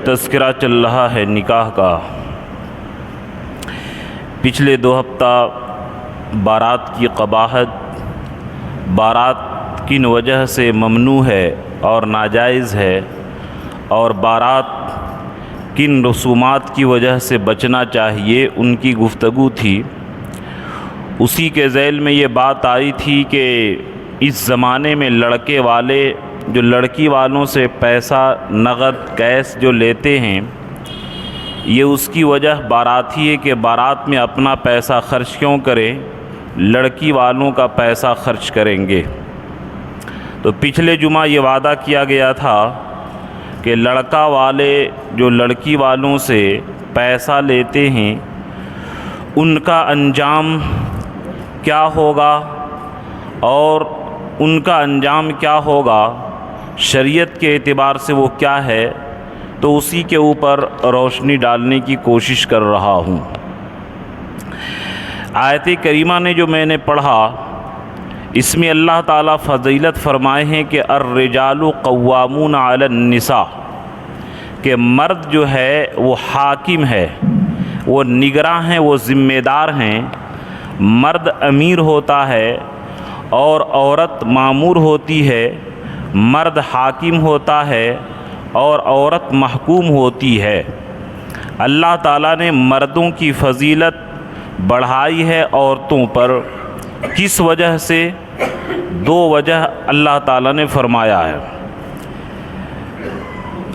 تذکرہ چل رہا ہے نکاح کا۔ پچھلے 2 ہفتہ بارات کی قباحت، بارات کن وجہ سے ممنوع ہے اور ناجائز ہے، اور بارات کن رسومات کی وجہ سے بچنا چاہیے، ان کی گفتگو تھی۔ اسی کے ذیل میں یہ بات آئی تھی کہ اس زمانے میں لڑکے والے جو لڑکی والوں سے پیسہ نقد کیش جو لیتے ہیں، یہ اس کی وجہ باراتی ہے کہ بارات میں اپنا پیسہ خرچ کیوں کریں، لڑکی والوں کا پیسہ خرچ کریں گے۔ تو پچھلے جمعہ یہ وعدہ کیا گیا تھا کہ لڑکا والے جو لڑکی والوں سے پیسہ لیتے ہیں، ان کا انجام کیا ہوگا اور ان کا انجام کیا ہوگا، شریعت کے اعتبار سے وہ کیا ہے، تو اسی کے اوپر روشنی ڈالنے کی کوشش کر رہا ہوں۔ آیت کریمہ نے جو میں نے پڑھا، اس میں اللہ تعالیٰ فضیلت فرمائے ہیں کہ الرجال قوامون علی النساء، کہ مرد جو ہے وہ حاکم ہے، وہ نگراں ہیں، وہ ذمہ دار ہیں۔ مرد امیر ہوتا ہے اور عورت مامور ہوتی ہے، مرد حاکم ہوتا ہے اور عورت محکوم ہوتی ہے۔ اللہ تعالیٰ نے مردوں کی فضیلت بڑھائی ہے عورتوں پر، کس وجہ سے؟ 2 وجہ اللہ تعالیٰ نے فرمایا ہے۔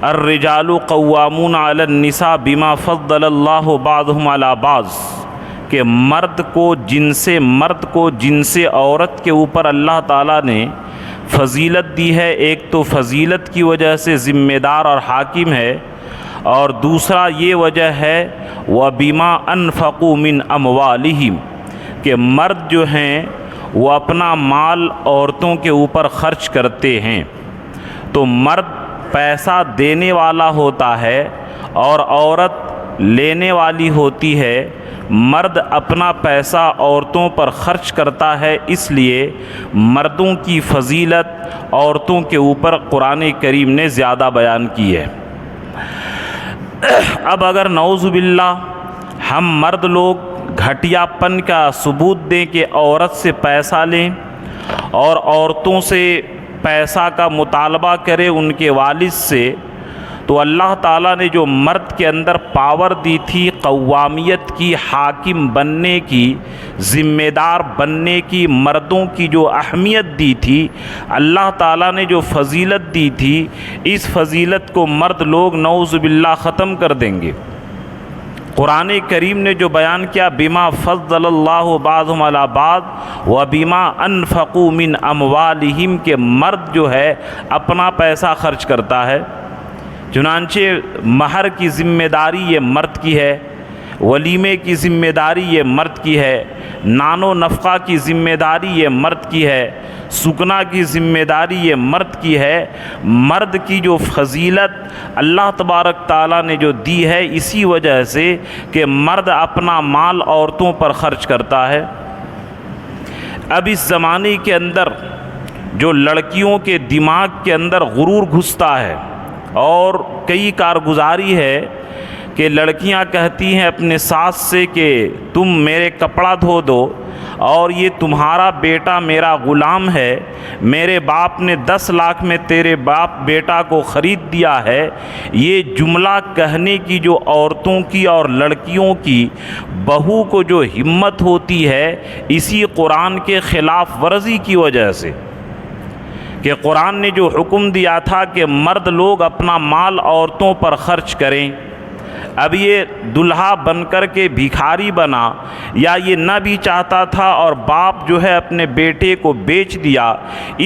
الرجال قوامون علی النساء بما فضل اللہ بعضهم علی بعض، کہ مرد کو جن سے عورت کے اوپر اللہ تعالیٰ نے فضیلت دی ہے۔ ایک تو فضیلت کی وجہ سے ذمہ دار اور حاکم ہے، اور دوسرا یہ وجہ ہے وَبِمَا أَنفَقُوا مِنْ أَمْوَالِهِمْ، کہ مرد جو ہیں وہ اپنا مال عورتوں کے اوپر خرچ کرتے ہیں۔ تو مرد پیسہ دینے والا ہوتا ہے اور عورت لینے والی ہوتی ہے۔ مرد اپنا پیسہ عورتوں پر خرچ کرتا ہے، اس لیے مردوں کی فضیلت عورتوں کے اوپر قرآن کریم نے زیادہ بیان کی ہے۔ اب اگر نعوذ باللہ ہم مرد لوگ گھٹیا پن کا ثبوت دیں کہ عورت سے پیسہ لیں اور عورتوں سے پیسہ کا مطالبہ کریں ان کے والد سے، تو اللہ تعالیٰ نے جو مرد کے اندر پاور دی تھی، قوامیت کی، حاکم بننے کی، ذمہ دار بننے کی، مردوں کی جو اہمیت دی تھی، اللہ تعالیٰ نے جو فضیلت دی تھی، اس فضیلت کو مرد لوگ نعوذ باللہ ختم کر دیں گے۔ قرآن کریم نے جو بیان کیا بما فضل اللہ بعضهم علی بعض وبما انفقوا من اموالہم، کہ مرد جو ہے اپنا پیسہ خرچ کرتا ہے، چنانچہ مہر کی ذمہ داری یہ مرد کی ہے، ولیمے کی ذمہ داری یہ مرد کی ہے، نان و نفقہ کی ذمہ داری یہ مرد کی ہے، سکنا کی ذمہ داری یہ مرد کی ہے۔ مرد کی جو فضیلت اللہ تبارک تعالیٰ نے جو دی ہے، اسی وجہ سے کہ مرد اپنا مال عورتوں پر خرچ کرتا ہے۔ اب اس زمانے کے اندر جو لڑکیوں کے دماغ کے اندر غرور گھستا ہے، اور کئی کارگزاری ہے کہ لڑکیاں کہتی ہیں اپنے ساس سے کہ تم میرے کپڑا دھو دو، اور یہ تمہارا بیٹا میرا غلام ہے، میرے باپ نے 10 لاکھ میں تیرے باپ بیٹا کو خرید دیا ہے۔ یہ جملہ کہنے کی جو عورتوں کی اور لڑکیوں کی بہو کو جو ہمت ہوتی ہے، اسی قرآن کے خلاف ورزی کی وجہ سے، کہ قرآن نے جو حکم دیا تھا کہ مرد لوگ اپنا مال عورتوں پر خرچ کریں، اب یہ دلہا بن کر کے بھکاری بنا، یا یہ نہ بھی چاہتا تھا اور باپ جو ہے اپنے بیٹے کو بیچ دیا،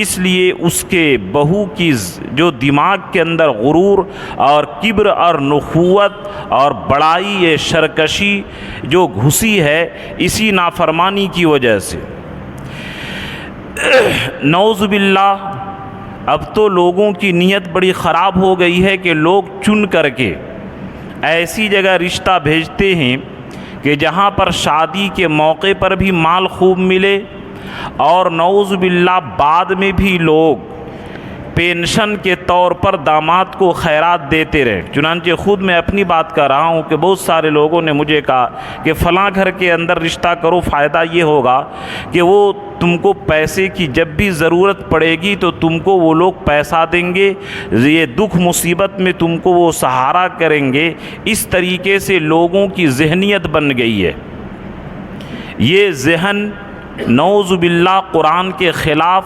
اس لیے اس کے بہو کی جو دماغ کے اندر غرور اور کبر اور نخوت اور بڑائی، یہ سرکشی جو گھسی ہے، اسی نافرمانی کی وجہ سے۔ نعوذ باللہ اب تو لوگوں کی نیت بڑی خراب ہو گئی ہے کہ لوگ چن کر کے ایسی جگہ رشتہ بھیجتے ہیں کہ جہاں پر شادی کے موقع پر بھی مال خوب ملے، اور نعوذ باللہ بعد میں بھی لوگ پینشن کے طور پر داماد کو خیرات دیتے رہیں۔ چنانچہ خود میں اپنی بات کر رہا ہوں کہ بہت سارے لوگوں نے مجھے کہا کہ فلاں گھر کے اندر رشتہ کرو، فائدہ یہ ہوگا کہ وہ تم کو پیسے کی جب بھی ضرورت پڑے گی تو تم کو وہ لوگ پیسہ دیں گے، یہ دکھ مصیبت میں تم کو وہ سہارا کریں گے۔ اس طریقے سے لوگوں کی ذہنیت بن گئی ہے۔ یہ ذہن نعوذ باللہ قرآن کے خلاف،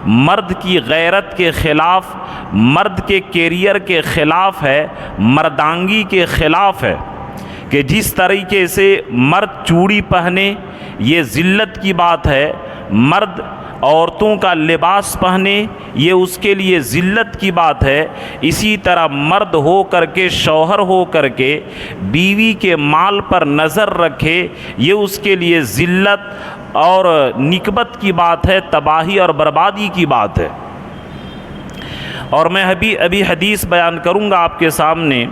مرد کی غیرت کے خلاف، مرد کے کیریئر کے خلاف ہے، مردانگی کے خلاف ہے کہ جس طریقے سے مرد چوڑی پہنے یہ ذلت کی بات ہے، مرد عورتوں کا لباس پہنے یہ اس کے لیے ذلت کی بات ہے، اسی طرح مرد ہو کر کے، شوہر ہو کر کے بیوی کے مال پر نظر رکھے یہ اس کے لیے ذلت اور نکبت کی بات ہے، تباہی اور بربادی کی بات ہے۔ اور میں ابھی حدیث بیان کروں گا آپ کے سامنے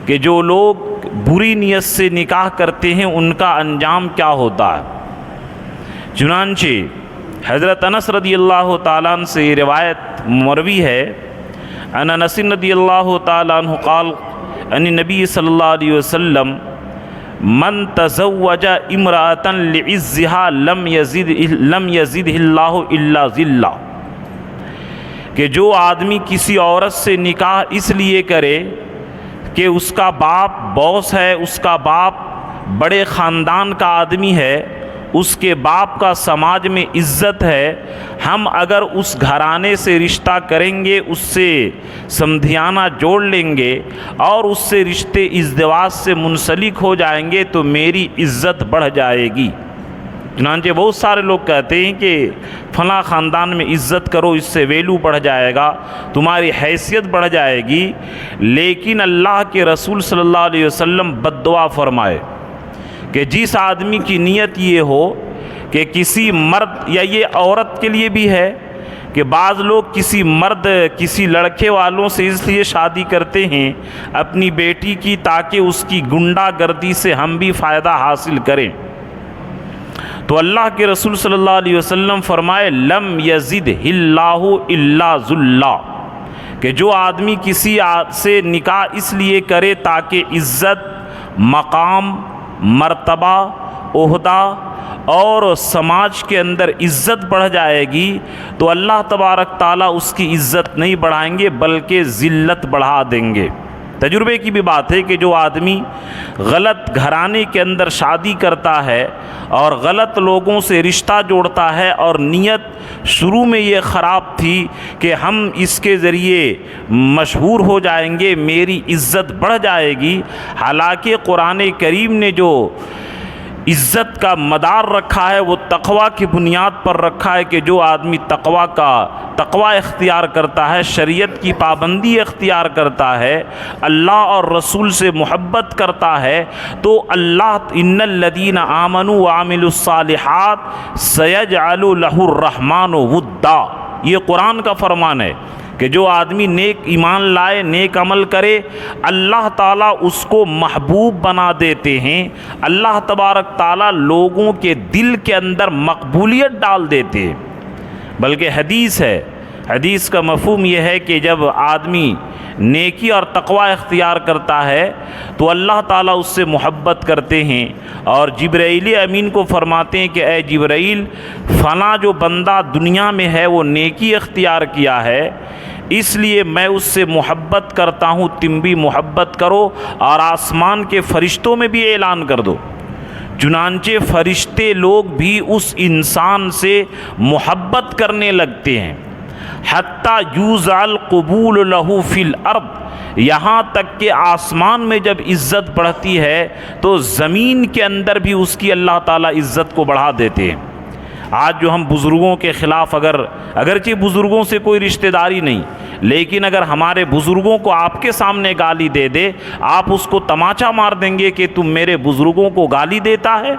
کہ جو لوگ بری نیت سے نکاح کرتے ہیں ان کا انجام کیا ہوتا ہے۔ چنانچہ حضرت انس رضی اللہ تعالیٰ عنہ سے روایت مروی ہے، ان انس رضی اللہ تعالیٰ عنہ قال ان نبی صلی اللہ علیہ وسلم من تزوج امرأة لعزها لم يزد اللہ الا ذلہ، کہ جو آدمی کسی عورت سے نکاح اس لیے کرے کہ اس کا باپ باس ہے، اس کا باپ بڑے خاندان کا آدمی ہے، اس کے باپ کا سماج میں عزت ہے، ہم اگر اس گھرانے سے رشتہ کریں گے، اس سے سمدھیانہ جوڑ لیں گے اور اس سے رشتے ازدواج سے منسلک ہو جائیں گے تو میری عزت بڑھ جائے گی۔ چنانچہ بہت سارے لوگ کہتے ہیں کہ فلاں خاندان میں عزت کرو، اس سے ویلو بڑھ جائے گا، تمہاری حیثیت بڑھ جائے گی، لیکن اللہ کے رسول صلی اللہ علیہ وسلم بد دعا فرمائے کہ جس آدمی کی نیت یہ ہو کہ کسی مرد، یا یہ عورت کے لیے بھی ہے کہ بعض لوگ کسی مرد، کسی لڑکے والوں سے اس لیے شادی کرتے ہیں اپنی بیٹی کی تاکہ اس کی گنڈا گردی سے ہم بھی فائدہ حاصل کریں، تو اللہ کے رسول صلی اللہ علیہ وسلم فرمائے لم یزد اللہ الا ذلہ، کہ جو آدمی کسی سے نکاح اس لیے کرے تاکہ عزت، مقام، مرتبہ، عہدہ اور سماج کے اندر عزت بڑھ جائے گی تو اللہ تبارک تعالیٰ اس کی عزت نہیں بڑھائیں گے بلکہ ذلت بڑھا دیں گے۔ تجربے کی بھی بات ہے کہ جو آدمی غلط گھرانے کے اندر شادی کرتا ہے اور غلط لوگوں سے رشتہ جوڑتا ہے اور نیت شروع میں یہ خراب تھی کہ ہم اس کے ذریعے مشہور ہو جائیں گے، میری عزت بڑھ جائے گی، حالانکہ قرآن کریم نے جو عزت کا مدار رکھا ہے وہ تقوی کی بنیاد پر رکھا ہے کہ جو آدمی تقوی اختیار کرتا ہے، شریعت کی پابندی اختیار کرتا ہے، اللہ اور رسول سے محبت کرتا ہے تو اللہ ان الذین آمنوا وعملوا الصالحات سیجعل لہ الرحمن ودا، یہ قرآن کا فرمان ہے کہ جو آدمی نیک ایمان لائے، نیک عمل کرے، اللہ تعالیٰ اس کو محبوب بنا دیتے ہیں، اللہ تبارک تعالیٰ لوگوں کے دل کے اندر مقبولیت ڈال دیتے ہیں۔ بلکہ حدیث ہے، حدیث کا مفہوم یہ ہے کہ جب آدمی نیکی اور تقوی اختیار کرتا ہے تو اللہ تعالیٰ اس سے محبت کرتے ہیں اور جبرائیل امین کو فرماتے ہیں کہ اے جبرائیل، فلاں جو بندہ دنیا میں ہے وہ نیکی اختیار کیا ہے، اس لیے میں اس سے محبت کرتا ہوں، تم بھی محبت کرو اور آسمان کے فرشتوں میں بھی اعلان کر دو۔ چنانچہ فرشتے لوگ بھی اس انسان سے محبت کرنے لگتے ہیں، حتیٰ یوزع القبول لہ فی الارض، یہاں تک کہ آسمان میں جب عزت بڑھتی ہے تو زمین کے اندر بھی اس کی اللہ تعالیٰ عزت کو بڑھا دیتے ہیں۔ آج جو ہم بزرگوں کے خلاف اگرچہ بزرگوں سے کوئی رشتہ داری نہیں، لیکن اگر ہمارے بزرگوں کو آپ کے سامنے گالی دے دے، آپ اس کو تماچا مار دیں گے کہ تم میرے بزرگوں کو گالی دیتا ہے،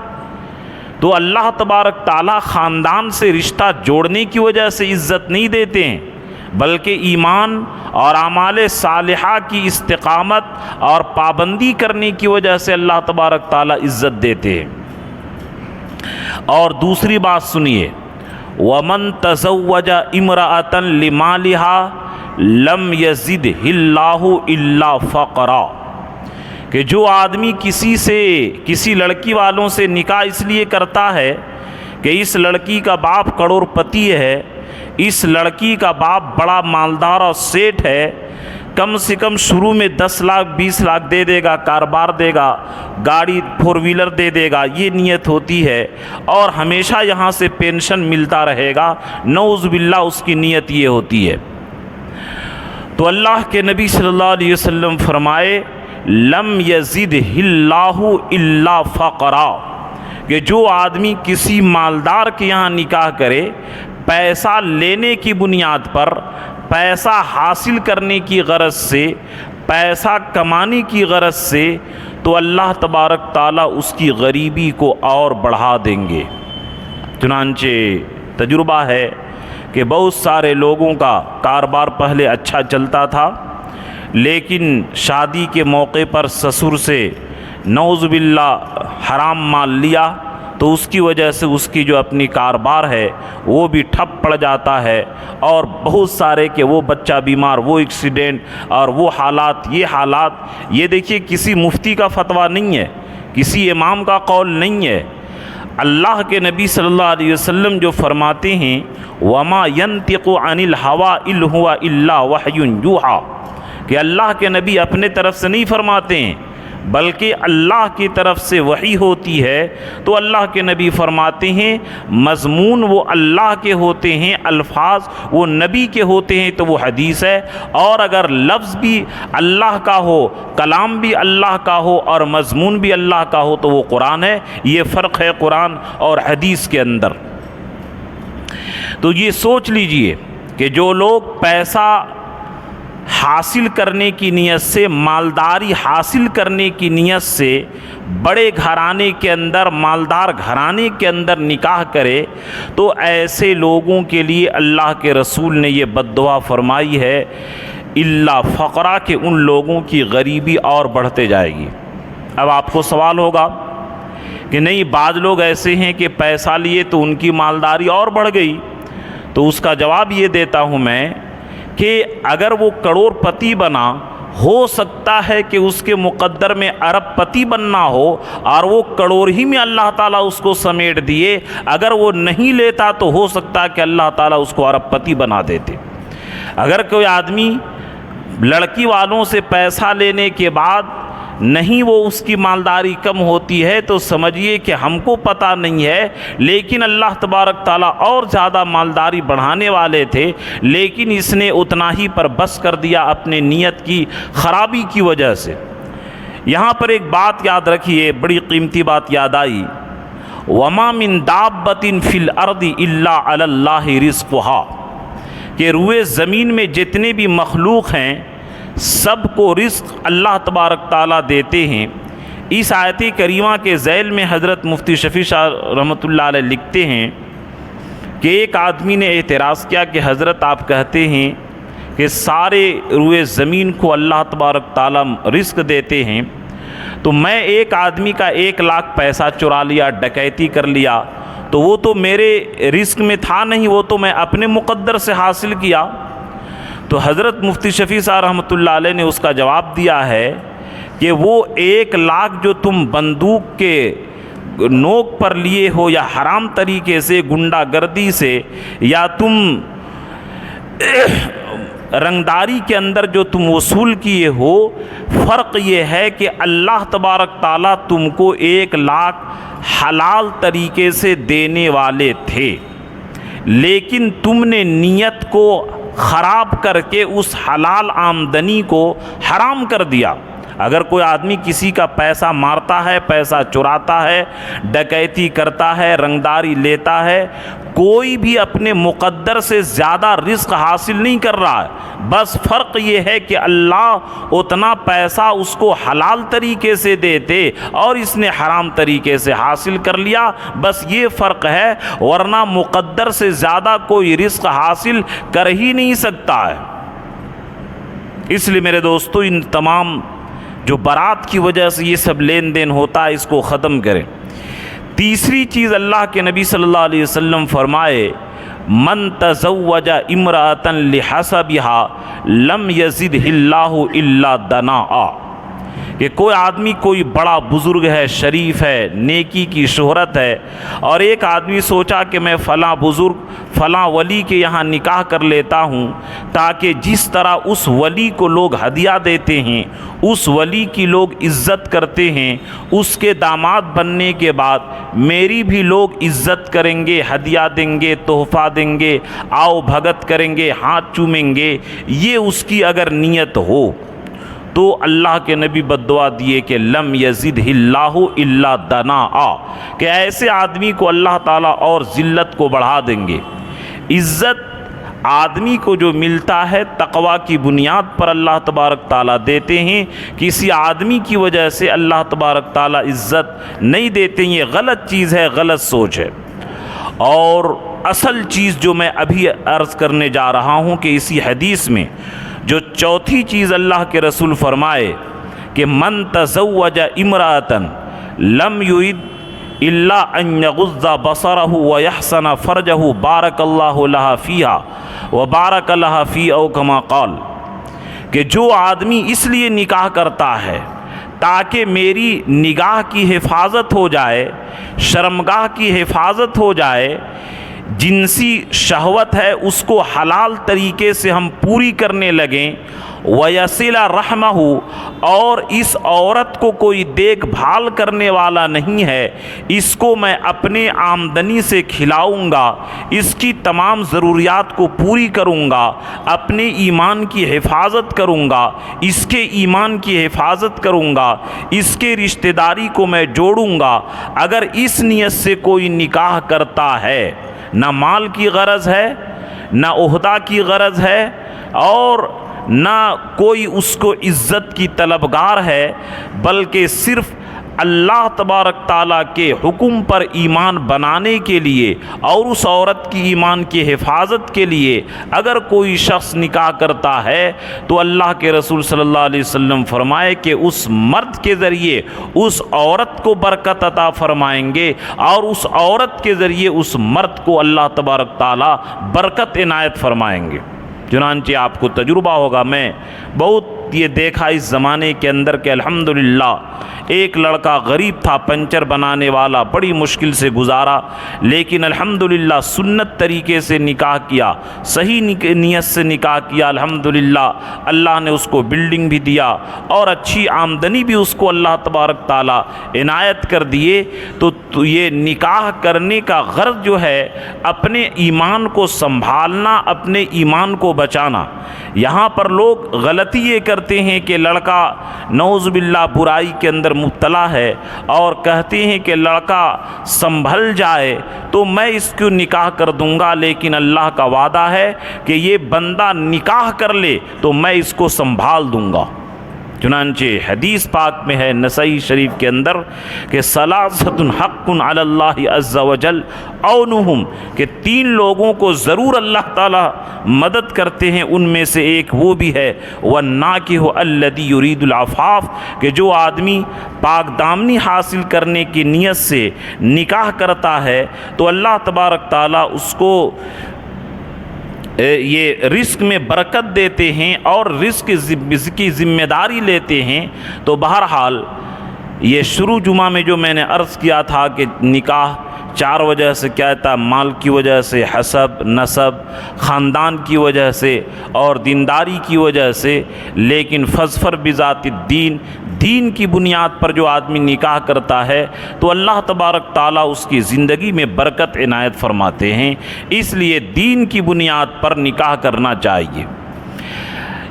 تو اللہ تبارک تعالیٰ خاندان سے رشتہ جوڑنے کی وجہ سے عزت نہیں دیتے ہیں بلکہ ایمان اور اعمال صالحہ کی استقامت اور پابندی کرنے کی وجہ سے اللہ تبارک تعالیٰ عزت دیتے ہیں۔ اور دوسری بات سنیے، وَمَن تَزَوَّجَ امْرَأَةً لِمَالِهَا، لم یزدہ اللہ الا فقرا، کہ جو آدمی کسی لڑکی والوں سے نکاح اس لیے کرتا ہے کہ اس لڑکی کا باپ کروڑ پتی ہے، اس لڑکی کا باپ بڑا مالدار اور سیٹ ہے، کم سے کم شروع میں 10 لاکھ 20 لاکھ دے دے گا، کاروبار دے گا، گاڑی 4 ویلر دے دے گا، یہ نیت ہوتی ہے، اور ہمیشہ یہاں سے پینشن ملتا رہے گا، نعوذ باللہ اس کی نیت یہ ہوتی ہے۔ تو اللہ کے نبی صلی اللہ علیہ وسلم فرمائے لم یزدہ اللہ الا فقرا، کہ جو آدمی کسی مالدار کے یہاں نکاح کرے پیسہ لینے کی بنیاد پر، پیسہ حاصل کرنے کی غرض سے، پیسہ کمانے کی غرض سے، تو اللہ تبارک تعالیٰ اس کی غریبی کو اور بڑھا دیں گے۔ چنانچہ تجربہ ہے کہ بہت سارے لوگوں کا کاروبار پہلے اچھا چلتا تھا، لیکن شادی کے موقع پر سسر سے نعوذ باللہ حرام مال لیا، تو اس کی وجہ سے اس کی جو اپنی کاروبار ہے وہ بھی ٹھپ پڑ جاتا ہے، اور بہت سارے کہ وہ بچہ بیمار، وہ ایکسیڈنٹ، اور وہ حالات، یہ دیکھیے کسی مفتی کا فتویٰ نہیں ہے، کسی امام کا قول نہیں ہے، اللہ کے نبی صلی اللہ علیہ وسلم جو فرماتے ہیں وما ينطق عن الهوى ان هو الا وحی یوحی، کہ اللہ کے نبی اپنے طرف سے نہیں فرماتے ہیں بلکہ اللہ کی طرف سے وحی ہوتی ہے۔ تو اللہ کے نبی فرماتے ہیں مضمون وہ اللہ کے ہوتے ہیں، الفاظ وہ نبی کے ہوتے ہیں تو وہ حدیث ہے، اور اگر لفظ بھی اللہ کا ہو، کلام بھی اللہ کا ہو، اور مضمون بھی اللہ کا ہو تو وہ قرآن ہے۔ یہ فرق ہے قرآن اور حدیث کے اندر۔ تو یہ سوچ لیجئے کہ جو لوگ پیسہ حاصل کرنے کی نیت سے، مالداری حاصل کرنے کی نیت سے بڑے گھرانے کے اندر، مالدار گھرانے کے اندر نکاح کرے، تو ایسے لوگوں کے لیے اللہ کے رسول نے یہ بد دعا فرمائی ہے الا فقرا، کہ ان لوگوں کی غریبی اور بڑھتے جائے گی۔ اب آپ کو سوال ہوگا کہ نہیں، بعض لوگ ایسے ہیں کہ پیسہ لیے تو ان کی مالداری اور بڑھ گئی، تو اس کا جواب یہ دیتا ہوں میں کہ اگر وہ کروڑ پتی بنا، ہو سکتا ہے کہ اس کے مقدر میں ارب پتی بننا ہو، اور وہ کروڑ ہی میں اللہ تعالیٰ اس کو سمیٹ دیے، اگر وہ نہیں لیتا تو ہو سکتا ہے کہ اللہ تعالیٰ اس کو ارب پتی بنا دیتے۔ اگر کوئی آدمی لڑکی والوں سے پیسہ لینے کے بعد نہیں وہ اس کی مالداری کم ہوتی ہے، تو سمجھیے کہ ہم کو پتہ نہیں ہے، لیکن اللہ تبارک تعالیٰ اور زیادہ مالداری بڑھانے والے تھے، لیکن اس نے اتنا ہی پر بس کر دیا اپنے نیت کی خرابی کی وجہ سے۔ یہاں پر ایک بات یاد رکھیے، بڑی قیمتی بات یاد آئی، وما من دابۃ فی الارض الا علی اللہ رزقھا، کہ روئے زمین میں جتنے بھی مخلوق ہیں سب کو رزق اللہ تبارک تعالیٰ دیتے ہیں۔ اس آیت کریمہ کے ذیل میں حضرت مفتی شفیع صاحب رحمۃ اللہ علیہ لکھتے ہیں کہ ایک آدمی نے اعتراض کیا کہ حضرت آپ کہتے ہیں کہ سارے روئے زمین کو اللہ تبارک تعالیٰ رزق دیتے ہیں، تو میں ایک آدمی کا 1 لاکھ پیسہ چرا لیا، ڈکیتی کر لیا، تو وہ تو میرے رزق میں تھا نہیں، وہ تو میں اپنے مقدر سے حاصل کیا۔ تو حضرت مفتی شفیع صاحب رحمۃ اللہ علیہ نے اس کا جواب دیا ہے کہ وہ 1 لاکھ جو تم بندوق کے نوک پر لیے ہو، یا حرام طریقے سے، گنڈا گردی سے، یا تم رنگداری کے اندر جو تم وصول کیے ہو، فرق یہ ہے کہ اللہ تبارک تعالیٰ تم کو 1 لاکھ حلال طریقے سے دینے والے تھے، لیکن تم نے نیت کو خراب کر کے اس حلال آمدنی کو حرام کر دیا۔ اگر کوئی آدمی کسی کا پیسہ مارتا ہے، پیسہ چراتا ہے، ڈکیتی کرتا ہے، رنگداری لیتا ہے، کوئی بھی اپنے مقدر سے زیادہ رزق حاصل نہیں کر رہا ہے، بس فرق یہ ہے کہ اللہ اتنا پیسہ اس کو حلال طریقے سے دیتے اور اس نے حرام طریقے سے حاصل کر لیا، بس یہ فرق ہے، ورنہ مقدر سے زیادہ کوئی رزق حاصل کر ہی نہیں سکتا ہے۔ اس لیے میرے دوستو، ان تمام جو برات کی وجہ سے یہ سب لین دین ہوتا ہے، اس کو ختم کریں۔ تیسری چیز اللہ کے نبی صلی اللہ علیہ وسلم فرمائے من تزوج امرأة لحسبها لم يزدہ اللہ الا دناء، کہ کوئی آدمی کوئی بڑا بزرگ ہے، شریف ہے، نیکی کی شہرت ہے، اور ایک آدمی سوچا کہ میں فلاں بزرگ فلاں ولی کے یہاں نکاح کر لیتا ہوں، تاکہ جس طرح اس ولی کو لوگ ہدیہ دیتے ہیں، اس ولی کی لوگ عزت کرتے ہیں، اس کے داماد بننے کے بعد میری بھی لوگ عزت کریں گے، ہدیہ دیں گے، تحفہ دیں گے، آؤ بھگت کریں گے، ہاتھ چومیں گے، یہ اس کی اگر نیت ہو تو اللہ کے نبی بددعا دیے کہ لم یزدہ اللہ الا دناء، کہ ایسے آدمی کو اللہ تعالیٰ اور ذلت کو بڑھا دیں گے۔ عزت آدمی کو جو ملتا ہے تقوی کی بنیاد پر اللہ تبارک تعالیٰ دیتے ہیں، کسی آدمی کی وجہ سے اللہ تبارک تعالیٰ عزت نہیں دیتے، یہ غلط چیز ہے، غلط سوچ ہے۔ اور اصل چیز جو میں ابھی عرض کرنے جا رہا ہوں کہ اسی حدیث میں جو چوتھی چیز اللہ کے رسول فرمائے کہ من تزوج امرأة لم يرد الا ان یغض بصرہ ویحسن فرجہ بارک اللہ لہا فیہا وبارک لہا فی او کما قال، کہ جو آدمی اس لیے نکاح کرتا ہے تاکہ میری نگاہ کی حفاظت ہو جائے، شرمگاہ کی حفاظت ہو جائے، جنسی شہوت ہے اس کو حلال طریقے سے ہم پوری کرنے لگیں، وَيَصِلَ رَحْمَهُ، اور اس عورت کو کوئی دیکھ بھال کرنے والا نہیں ہے، اس کو میں اپنے آمدنی سے کھلاؤں گا، اس کی تمام ضروریات کو پوری کروں گا، اپنے ایمان کی حفاظت کروں گا، اس کے ایمان کی حفاظت کروں گا، اس کے رشتہ داری کو میں جوڑوں گا۔ اگر اس نیت سے کوئی نکاح کرتا ہے، نہ مال کی غرض ہے، نہ عہدہ کی غرض ہے، اور نہ کوئی اس کو عزت کی طلبگار ہے، بلکہ صرف اللہ تبارک تعالیٰ کے حکم پر ایمان بنانے کے لیے اور اس عورت کی ایمان کی حفاظت کے لیے اگر کوئی شخص نکاح کرتا ہے تو اللہ کے رسول صلی اللہ علیہ وسلم فرمائے کہ اس مرد کے ذریعے اس عورت کو برکت عطا فرمائیں گے، اور اس عورت کے ذریعے اس مرد کو اللہ تبارک تعالیٰ برکت عنایت فرمائیں گے۔ چنانچہ آپ کو تجربہ ہوگا، میں بہت یہ دیکھا اس زمانے کے اندر کہ الحمدللہ ایک لڑکا غریب تھا، پنچر بنانے والا، بڑی مشکل سے گزارا، لیکن الحمدللہ سنت طریقے سے نکاح کیا، صحیح نیت سے نکاح کیا، الحمدللہ اللہ نے اس کو بلڈنگ بھی دیا اور اچھی آمدنی بھی اس کو اللہ تبارک تعالیٰ عنایت کر دیے۔ تو یہ نکاح کرنے کا غرض جو ہے اپنے ایمان کو سنبھالنا، اپنے ایمان کو بچانا۔ یہاں پر لوگ غلطی یہ کرتے ہیں کہ لڑکا نعوذ باللہ برائی کے اندر مبتلا ہے اور کہتے ہیں کہ لڑکا سنبھل جائے تو میں اس کو نکاح کر دوں گا، لیکن اللہ کا وعدہ ہے کہ یہ بندہ نکاح کر لے تو میں اس کو سنبھال دوں گا۔ چنانچہ حدیث پاک میں ہے نسائی شریف کے اندر کہ ثلاثۃ حق علی اللہ عز وجل عونہم، کہ تین لوگوں کو ضرور اللہ تعالیٰ مدد کرتے ہیں، ان میں سے ایک وہ بھی ہے والناکح الذی یرید العفاف، کہ جو آدمی پاک دامنی حاصل کرنے کی نیت سے نکاح کرتا ہے تو اللہ تبارک تعالیٰ اس کو یہ رزق میں برکت دیتے ہیں اور رزق کی ذمہ داری لیتے ہیں۔ تو بہرحال یہ شروع جمعہ میں جو میں نے عرض کیا تھا کہ نکاح چار وجہ سے کیا تھا، مال کی وجہ سے، حسب، نسب، خاندان کی وجہ سے اور دینداری کی وجہ سے، لیکن فاظفر بذات الدین، دین کی بنیاد پر جو آدمی نکاح کرتا ہے تو اللہ تبارک تعالیٰ اس کی زندگی میں برکت عنایت فرماتے ہیں، اس لیے دین کی بنیاد پر نکاح کرنا چاہیے۔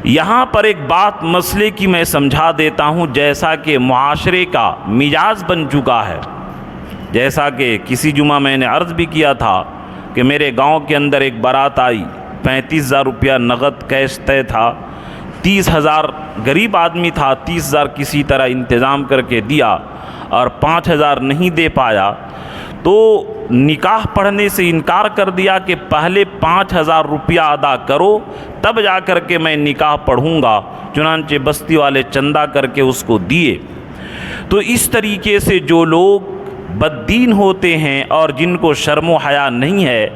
یہاں پر ایک بات مسئلے کی میں سمجھا دیتا ہوں، جیسا کہ معاشرے کا مزاج بن چکا ہے، جیسا کہ کسی جمعہ میں نے عرض بھی کیا تھا کہ میرے گاؤں کے اندر ایک بارات آئی، 35,000 روپیہ نقد کیش طے تھا، 30,000 غریب آدمی تھا، 30,000 کسی طرح انتظام کر کے دیا اور 5,000 نہیں دے پایا تو نکاح پڑھنے سے انکار کر دیا کہ پہلے 5,000 روپیہ ادا کرو تب جا کر کے میں نکاح پڑھوں گا۔ چنانچہ بستی والے چندہ کر کے اس کو دیے۔ تو اس طریقے سے جو لوگ بددین ہوتے ہیں اور جن کو شرم و حیا نہیں ہے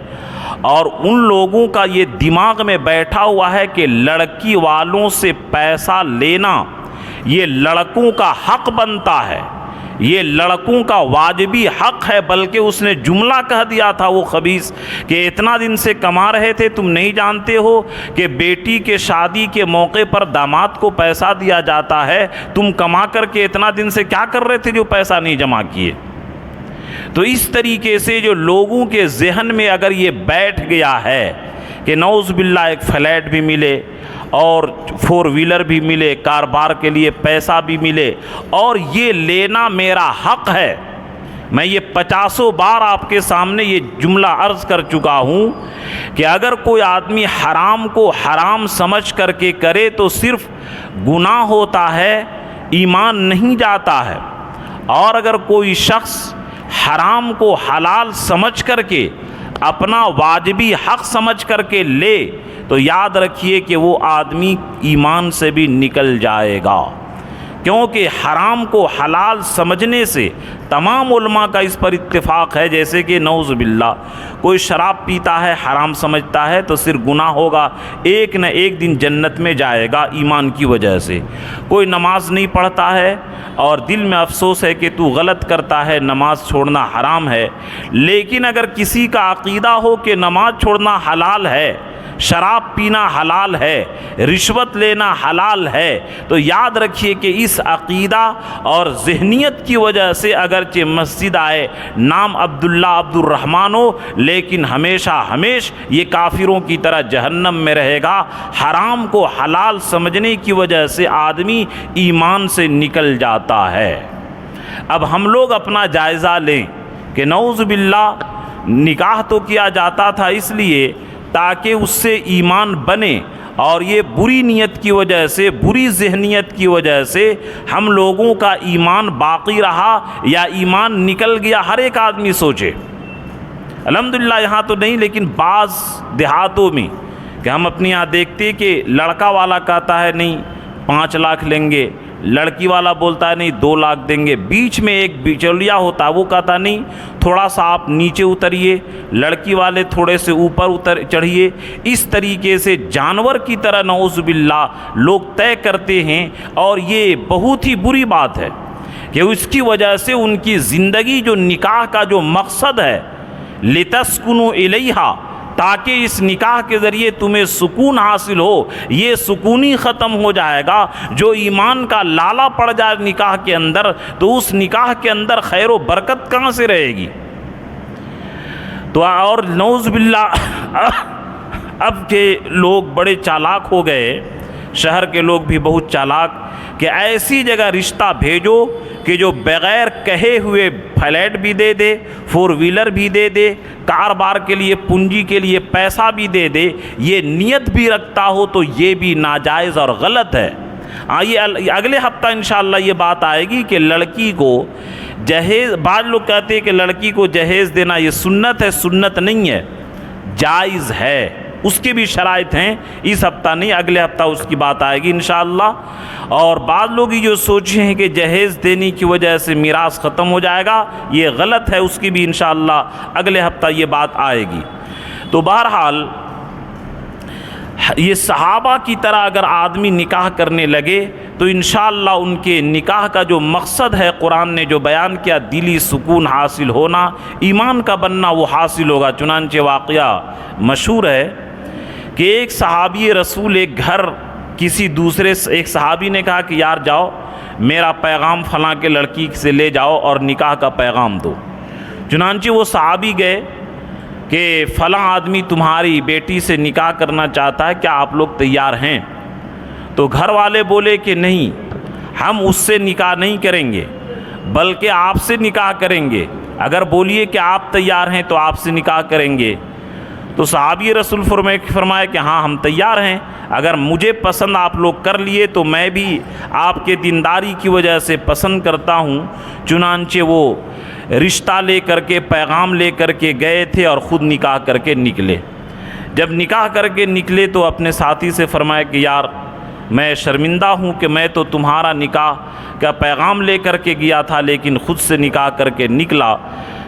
اور ان لوگوں کا یہ دماغ میں بیٹھا ہوا ہے کہ لڑکی والوں سے پیسہ لینا یہ لڑکوں کا حق بنتا ہے، یہ لڑکوں کا واجبی حق ہے، بلکہ اس نے جملہ کہہ دیا تھا وہ خبیث کہ اتنا دن سے کما رہے تھے، تم نہیں جانتے ہو کہ بیٹی کے شادی کے موقع پر داماد کو پیسہ دیا جاتا ہے، تم کما کر کے اتنا دن سے کیا کر رہے تھے جو پیسہ نہیں جمع کیے؟ تو اس طریقے سے جو لوگوں کے ذہن میں اگر یہ بیٹھ گیا ہے کہ نعوذ باللہ ایک فلیٹ بھی ملے اور 4 ویلر بھی ملے، کاروبار کے لیے پیسہ بھی ملے اور یہ لینا میرا حق ہے، میں یہ 50 بار آپ کے سامنے یہ جملہ عرض کر چکا ہوں کہ اگر کوئی آدمی حرام کو حرام سمجھ کر کے کرے تو صرف گناہ ہوتا ہے، ایمان نہیں جاتا ہے، اور اگر کوئی شخص حرام کو حلال سمجھ کر کے اپنا واجبی حق سمجھ کر کے لے تو یاد رکھیے کہ وہ آدمی ایمان سے بھی نکل جائے گا، کیونکہ حرام کو حلال سمجھنے سے تمام علماء کا اس پر اتفاق ہے، جیسے کہ نعوذ باللہ کوئی شراب پیتا ہے حرام سمجھتا ہے تو صرف گناہ ہوگا، ایک نہ ایک دن جنت میں جائے گا ایمان کی وجہ سے۔ کوئی نماز نہیں پڑھتا ہے اور دل میں افسوس ہے کہ تو غلط کرتا ہے، نماز چھوڑنا حرام ہے، لیکن اگر کسی کا عقیدہ ہو کہ نماز چھوڑنا حلال ہے، شراب پینا حلال ہے، رشوت لینا حلال ہے، تو یاد رکھیے کہ اس عقیدہ اور ذہنیت کی وجہ سے اگرچہ مسجد آئے، نام عبداللہ عبد الرحمن ہو، لیکن ہمیشہ یہ کافروں کی طرح جہنم میں رہے گا۔ حرام کو حلال سمجھنے کی وجہ سے آدمی ایمان سے نکل جاتا ہے۔ اب ہم لوگ اپنا جائزہ لیں کہ نعوذ باللہ نکاح تو کیا جاتا تھا اس لیے تاکہ اس سے ایمان بنے، اور یہ بری نیت کی وجہ سے، بری ذہنیت کی وجہ سے ہم لوگوں کا ایمان باقی رہا یا ایمان نکل گیا۔ ہر ایک آدمی سوچے، الحمدللہ یہاں تو نہیں لیکن بعض دیہاتوں میں کہ ہم اپنے یہاں دیکھتے کہ لڑکا والا کہتا ہے نہیں 5 لاکھ لیں گے، لڑکی والا بولتا ہے نہیں 2 لاکھ دیں گے، بیچ میں ایک بچولیا ہوتا ہے وہ کہتا نہیں تھوڑا سا آپ نیچے اتریے، لڑکی والے تھوڑے سے اوپر چڑھیے۔ اس طریقے سے جانور کی طرح نعوذ باللہ لوگ طے کرتے ہیں، اور یہ بہت ہی بری بات ہے کہ اس کی وجہ سے ان کی زندگی جو نکاح کا جو مقصد ہے لِتَسْكُنُوا إِلَيْهَا، تاکہ اس نکاح کے ذریعے تمہیں سکون حاصل ہو، یہ سکونی ختم ہو جائے گا۔ جو ایمان کا لالا پڑ جائے نکاح کے اندر تو اس نکاح کے اندر خیر و برکت کہاں سے رہے گی؟ تو اور نعوذ باللہ اب کے لوگ بڑے چالاک ہو گئے، شہر کے لوگ بھی بہت چالاک، کہ ایسی جگہ رشتہ بھیجو کہ جو بغیر کہے ہوئے فلیٹ بھی دے دے، 4 ویلر بھی دے دے، کاروبار کے لیے پونجی کے لیے پیسہ بھی دے دے، یہ نیت بھی رکھتا ہو تو یہ بھی ناجائز اور غلط ہے۔ یہ اگلے ہفتہ انشاءاللہ یہ بات آئے گی کہ لڑکی کو جہیز، بعض لوگ کہتے ہیں کہ لڑکی کو جہیز دینا یہ سنت ہے، سنت نہیں ہے، جائز ہے، اس کے بھی شرائط ہیں، اس ہفتہ نہیں اگلے ہفتہ اس کی بات آئے گی انشاءاللہ۔ اور بعض لوگ جو سوچے ہیں کہ جہیز دینے کی وجہ سے میراث ختم ہو جائے گا، یہ غلط ہے، اس کی بھی انشاءاللہ اگلے ہفتہ یہ بات آئے گی۔ تو بہرحال یہ صحابہ کی طرح اگر آدمی نکاح کرنے لگے تو انشاءاللہ ان کے نکاح کا جو مقصد ہے قرآن نے جو بیان کیا، دلی سکون حاصل ہونا، ایمان کا بننا، وہ حاصل ہوگا۔ چنانچہ واقعہ مشہور ہے کہ ایک صحابی رسول ایک گھر کسی دوسرے ایک صحابی نے کہا کہ یار جاؤ میرا پیغام فلاں کے لڑکی سے لے جاؤ اور نکاح کا پیغام دو۔ چنانچہ وہ صحابی گئے کہ فلاں آدمی تمہاری بیٹی سے نکاح کرنا چاہتا ہے، کیا آپ لوگ تیار ہیں؟ تو گھر والے بولے کہ نہیں، ہم اس سے نکاح نہیں کریں گے بلکہ آپ سے نکاح کریں گے، اگر بولیے کہ آپ تیار ہیں تو آپ سے نکاح کریں گے۔ تو صحابی رسول فرمایا کہ ہاں ہم تیار ہیں، اگر مجھے پسند آپ لوگ کر لیے تو میں بھی آپ کے دینداری کی وجہ سے پسند کرتا ہوں۔ چنانچہ وہ رشتہ لے کر کے، پیغام لے کر کے گئے تھے اور خود نکاح کر کے نکلے۔ جب نکاح کر کے نکلے تو اپنے ساتھی سے فرمایا کہ یار میں شرمندہ ہوں کہ میں تو تمہارا نکاح کا پیغام لے کر کے گیا تھا لیکن خود سے نکاح کر کے نکلا۔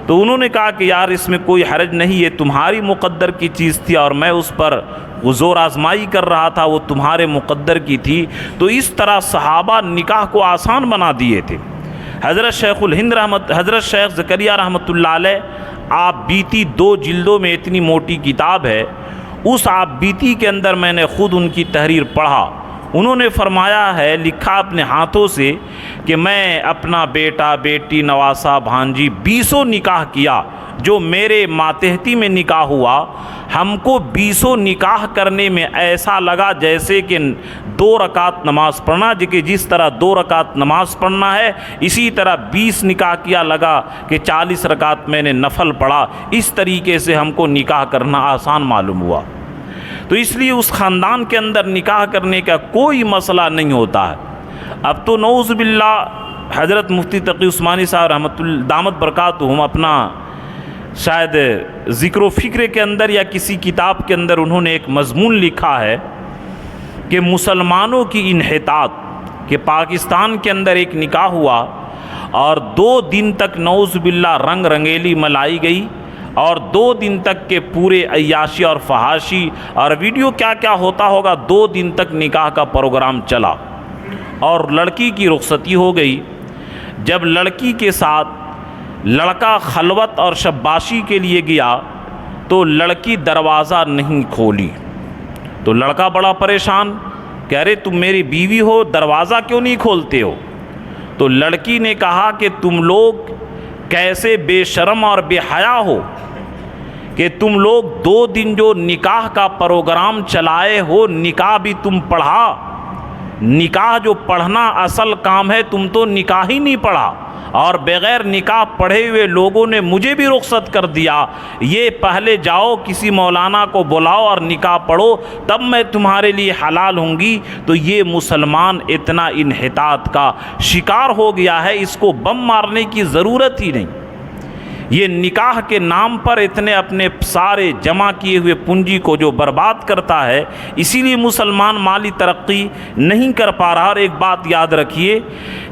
تو انہوں نے کہا کہ یار اس میں کوئی حرج نہیں، یہ تمہاری مقدر کی چیز تھی اور میں اس پر زور آزمائی کر رہا تھا، وہ تمہارے مقدر کی تھی۔ تو اس طرح صحابہ نکاح کو آسان بنا دیے تھے۔ حضرت شیخ زکریا رحمۃ اللہ علیہ آپ بیتی 2 جلدوں میں اتنی موٹی کتاب ہے، اس آپ بیتی کے اندر میں نے خود ان کی تحریر پڑھا۔ انہوں نے فرمایا ہے، لکھا اپنے ہاتھوں سے کہ میں اپنا بیٹا، بیٹی، نواسا، بھانجی 20 نکاح کیا، جو میرے ماتحتی میں نکاح ہوا، ہم کو 20 نکاح کرنے میں ایسا لگا جیسے کہ 2 رکعت نماز پڑھنا، کہ جس طرح 2 رکعت نماز پڑھنا ہے اسی طرح 20 نکاح کیا، لگا کہ 40 رکعت میں نے نفل پڑھا۔ اس طریقے سے ہم کو نکاح کرنا آسان معلوم ہوا۔ تو اس لیے اس خاندان کے اندر نکاح کرنے کا کوئی مسئلہ نہیں ہوتا ہے۔ اب تو نعوذ باللہ حضرت مفتی تقی عثمانی صاحب رحمۃ اللہ دامت برکاتہم اپنا شاید ذکر و فکر کے اندر یا کسی کتاب کے اندر انہوں نے ایک مضمون لکھا ہے کہ مسلمانوں کی انحطاط، کہ پاکستان کے اندر ایک نکاح ہوا اور 2 دن تک نعوذ باللہ رنگ رنگیلی ملائی گئی، اور 2 دن تک کے پورے عیاشی اور فحاشی اور ویڈیو کیا کیا ہوتا ہوگا، 2 دن تک نکاح کا پروگرام چلا اور لڑکی کی رخصتی ہو گئی۔ جب لڑکی کے ساتھ لڑکا خلوت اور شباشی کے لیے گیا تو لڑکی دروازہ نہیں کھولی، تو لڑکا بڑا پریشان، کہہ رہے تم میری بیوی ہو، دروازہ کیوں نہیں کھولتے ہو؟ تو لڑکی نے کہا کہ تم لوگ کیسے بے شرم اور بے حیا ہو کہ تم لوگ 2 دن جو نکاح کا پروگرام چلائے ہو، نکاح بھی تم پڑھا؟ نکاح جو پڑھنا اصل کام ہے، تم تو نکاح ہی نہیں پڑھا، اور بغیر نکاح پڑھے ہوئے لوگوں نے مجھے بھی رخصت کر دیا، یہ پہلے جاؤ کسی مولانا کو بلاؤ اور نکاح پڑھو تب میں تمہارے لیے حلال ہوں گی۔ تو یہ مسلمان اتنا انحطاط کا شکار ہو گیا ہے، اس کو بم مارنے کی ضرورت ہی نہیں۔ یہ نکاح کے نام پر اتنے اپنے سارے جمع کیے ہوئے پونجی کو جو برباد کرتا ہے، اسی لیے مسلمان مالی ترقی نہیں کر پا رہا۔ اور ایک بات یاد رکھیے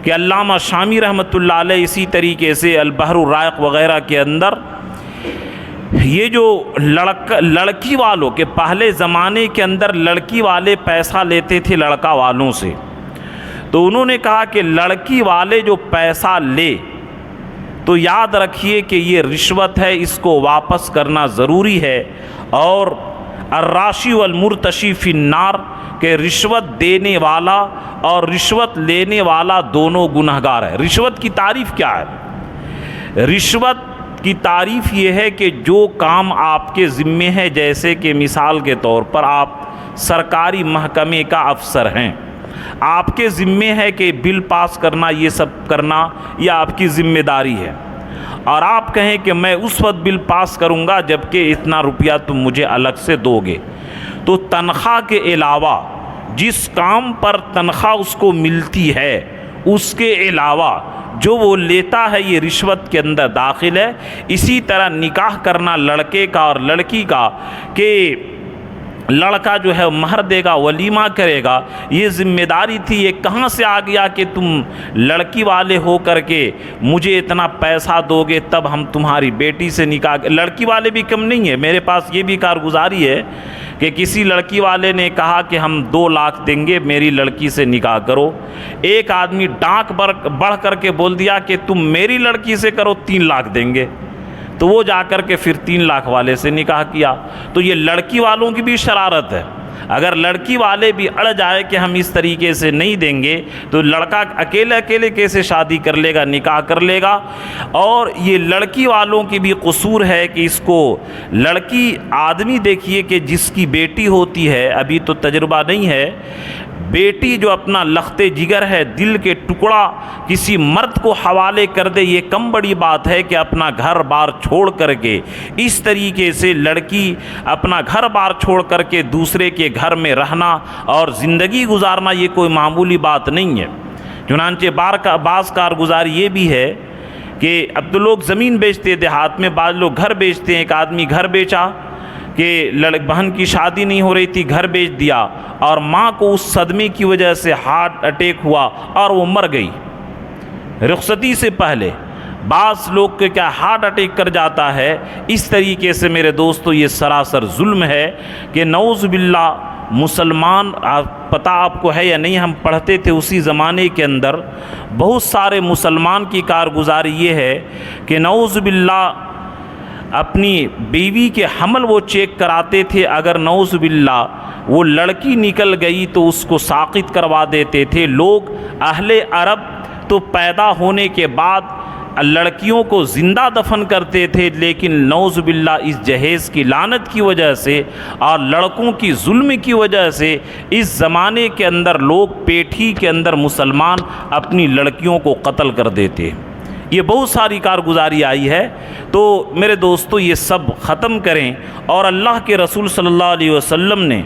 کہ علامہ شامی رحمۃ اللہ علیہ اسی طریقے سے البحر الرائق وغیرہ کے اندر یہ جو لڑکی والوں کے پہلے زمانے کے اندر لڑکی والے پیسہ لیتے تھے لڑکا والوں سے، تو انہوں نے کہا کہ لڑکی والے جو پیسہ لے تو یاد رکھیے کہ یہ رشوت ہے، اس کو واپس کرنا ضروری ہے۔ اور الراشی والمرتشی فی النار، کہ رشوت دینے والا اور رشوت لینے والا دونوں گنہگار ہے۔ رشوت کی تعریف کیا ہے؟ رشوت کی تعریف یہ ہے کہ جو کام آپ کے ذمے ہے، جیسے کہ مثال کے طور پر آپ سرکاری محکمے کا افسر ہیں، آپ کے ذمے ہے کہ بل پاس کرنا، یہ سب کرنا یہ آپ کی ذمہ داری ہے، اور آپ کہیں کہ میں اس وقت بل پاس کروں گا جبکہ اتنا روپیہ تم مجھے الگ سے دو گے، تو تنخواہ کے علاوہ جس کام پر تنخواہ اس کو ملتی ہے اس کے علاوہ جو وہ لیتا ہے یہ رشوت کے اندر داخل ہے۔ اسی طرح نکاح کرنا لڑکے کا اور لڑکی کا، کہ لڑکا جو ہے مہر دے گا، ولیمہ کرے گا، یہ ذمہ داری تھی۔ یہ کہاں سے آ گیا کہ تم لڑکی والے ہو کر کے مجھے اتنا پیسہ دو گے تب ہم تمہاری بیٹی سے نکاح؟ لڑکی والے بھی کم نہیں ہے، میرے پاس یہ بھی کارگزاری ہے کہ کسی لڑکی والے نے کہا کہ ہم 2 لاکھ دیں گے میری لڑکی سے نکاح کرو، ایک آدمی ڈانک بڑھ کر کے بول دیا کہ تم میری لڑکی سے کرو 3 لاکھ دیں گے، تو وہ جا کر کے پھر 3 لاکھ والے سے نکاح کیا۔ تو یہ لڑکی والوں کی بھی شرارت ہے۔ اگر لڑکی والے بھی اڑ جائے کہ ہم اس طریقے سے نہیں دیں گے تو لڑکا اکیلے کیسے شادی کر لے گا، نکاح کر لے گا؟ اور یہ لڑکی والوں کی بھی قصور ہے کہ اس کو لڑکی آدمی دیکھیے کہ جس کی بیٹی ہوتی ہے، ابھی تو تجربہ نہیں ہے، بیٹی جو اپنا لخت جگر ہے، دل کے ٹکڑا کسی مرد کو حوالے کر دے، یہ کم بڑی بات ہے کہ اپنا گھر بار چھوڑ کر کے اس طریقے سے لڑکی اپنا گھر بار چھوڑ کر کے دوسرے کے گھر میں رہنا اور زندگی گزارنا یہ کوئی معمولی بات نہیں ہے۔ چنانچہ بعض کارگزاری یہ بھی ہے کہ اب تو لوگ زمین بیچتے دیہات میں، بعض لوگ گھر بیچتے ہیں۔ ایک آدمی گھر بیچا کہ بہن کی شادی نہیں ہو رہی تھی، گھر بیچ دیا، اور ماں کو اس صدمے کی وجہ سے ہارٹ اٹیک ہوا اور وہ مر گئی رخصتی سے پہلے۔ بعض لوگ کے کیا ہارٹ اٹیک کر جاتا ہے۔ اس طریقے سے میرے دوستو یہ سراسر ظلم ہے کہ نعوذ باللہ مسلمان، پتہ آپ کو ہے یا نہیں، ہم پڑھتے تھے اسی زمانے کے اندر بہت سارے مسلمان کی کارگزاری یہ ہے کہ نعوذ باللہ اپنی بیوی کے حمل وہ چیک کراتے تھے، اگر نعوذ باللہ وہ لڑکی نکل گئی تو اس کو ساقط کروا دیتے تھے۔ لوگ اہل عرب تو پیدا ہونے کے بعد لڑکیوں کو زندہ دفن کرتے تھے، لیکن نعوذ باللہ اس جہیز کی لعنت کی وجہ سے اور لڑکوں کی ظلم کی وجہ سے اس زمانے کے اندر لوگ پیٹھی کے اندر مسلمان اپنی لڑکیوں کو قتل کر دیتے۔ یہ بہت ساری کارگزاری آئی ہے، تو میرے دوستو یہ سب ختم کریں، اور اللہ کے رسول صلی اللہ علیہ وسلم نے